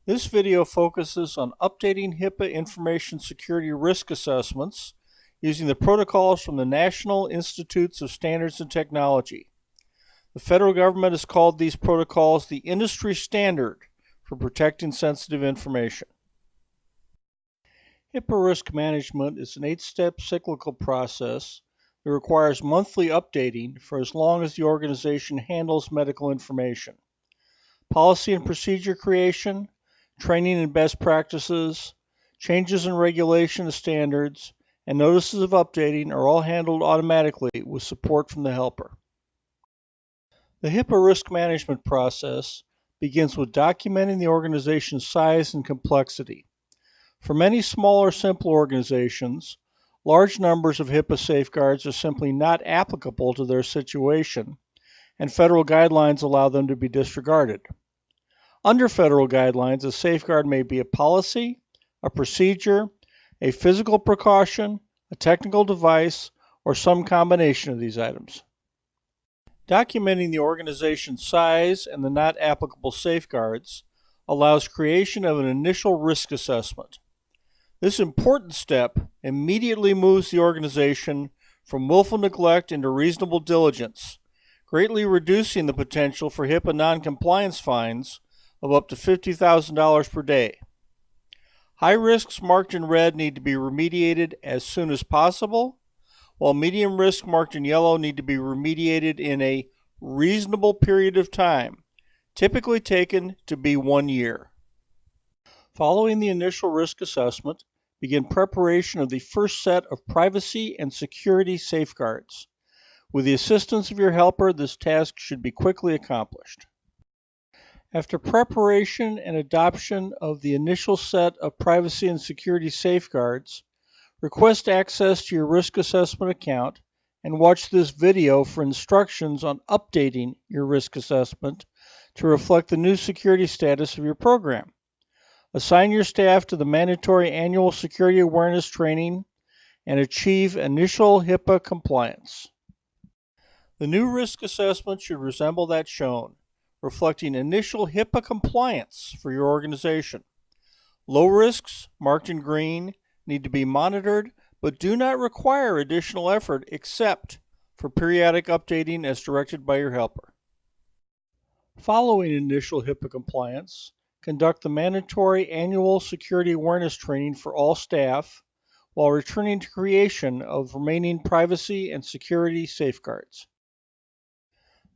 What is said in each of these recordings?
This video focuses on updating HIPAA information security risk assessments using the protocols from the National Institutes of Standards and Technology. The federal government has called these protocols the industry standard for protecting sensitive information. HIPAA risk management is an 8-step cyclical process that requires monthly updating for as long as the organization handles medical information. Policy and procedure creation, training and best practices, changes in regulation and standards, and notices of updating are all handled automatically with support from the helper. The HIPAA risk management process begins with documenting the organization's size and complexity. For many smaller, simple organizations, large numbers of HIPAA safeguards are simply not applicable to their situation, and federal guidelines allow them to be disregarded. Under federal guidelines, a safeguard may be a policy, a procedure, a physical precaution, a technical device, or some combination of these items. Documenting the organization's size and the not applicable safeguards allows creation of an initial risk assessment. This important step immediately moves the organization from willful neglect into reasonable diligence, greatly reducing the potential for HIPAA noncompliance fines of up to $50,000 per day. High risks marked in red need to be remediated as soon as possible, while medium risks marked in yellow need to be remediated in a reasonable period of time, typically taken to be 1 year. Following the initial risk assessment, begin preparation of the first set of privacy and security safeguards. With the assistance of your helper, this task should be quickly accomplished. After preparation and adoption of the initial set of privacy and security safeguards, request access to your risk assessment account and watch this video for instructions on updating your risk assessment to reflect the new security status of your program. Assign your staff to the mandatory annual security awareness training and achieve initial HIPAA compliance. The new risk assessment should resemble that shown, reflecting initial HIPAA compliance for your organization. Low risks, marked in green, need to be monitored but do not require additional effort except for periodic updating as directed by your helper. Following initial HIPAA compliance, conduct the mandatory annual security awareness training for all staff while returning to creation of remaining privacy and security safeguards.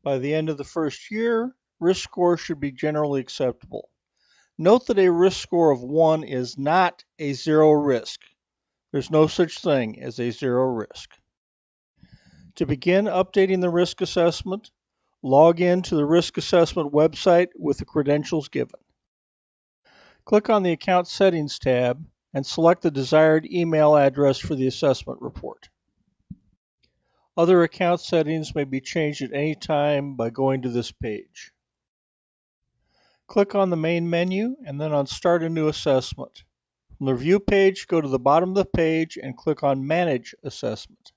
By the end of the first year, risk score should be generally acceptable. Note that a risk score of 1 is not a zero risk. There's no such thing as a zero risk. To begin updating the risk assessment, log in to the risk assessment website with the credentials given. Click on the Account Settings tab and select the desired email address for the assessment report. Other account settings may be changed at any time by going to this page. Click on the main menu and then on Start a New Assessment. From the Review page, go to the bottom of the page and click on Manage Assessment.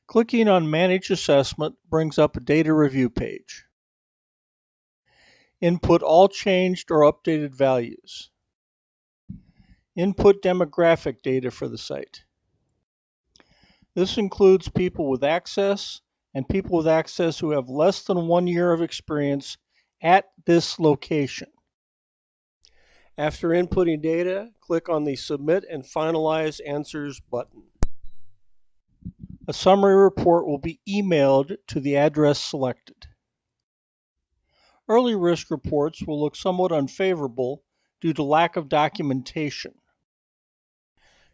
Clicking on Manage Assessment brings up a data review page. Input all changed or updated values. Input demographic data for the site. This includes people with access and people with access who have less than 1 year of experience at this location. After inputting data, click on the Submit and Finalize Answers button. A summary report will be emailed to the address selected. Early risk reports will look somewhat unfavorable due to lack of documentation.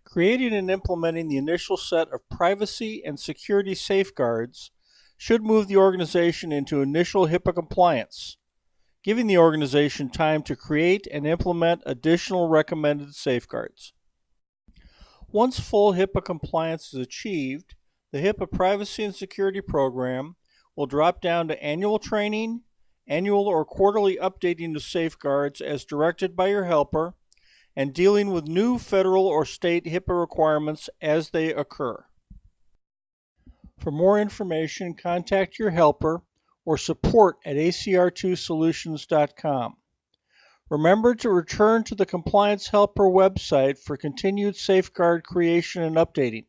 Creating and implementing the initial set of privacy and security safeguards should move the organization into initial HIPAA compliance, giving the organization time to create and implement additional recommended safeguards. Once full HIPAA compliance is achieved, the HIPAA Privacy and Security Program will drop down to annual training, annual or quarterly updating of safeguards as directed by your helper, and dealing with new federal or state HIPAA requirements as they occur. For more information, contact your helper or support at acr2solutions.com. Remember to return to the Compliance Helper website for continued safeguard creation and updating.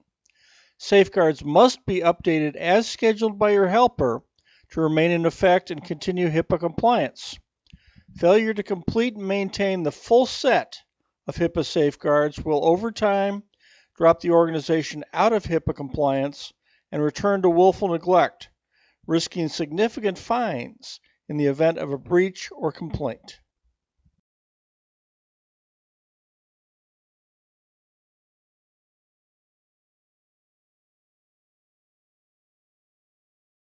Safeguards must be updated as scheduled by your helper to remain in effect and continue HIPAA compliance. Failure to complete and maintain the full set of HIPAA safeguards will, over time, drop the organization out of HIPAA compliance and return to willful neglect, risking significant fines in the event of a breach or complaint.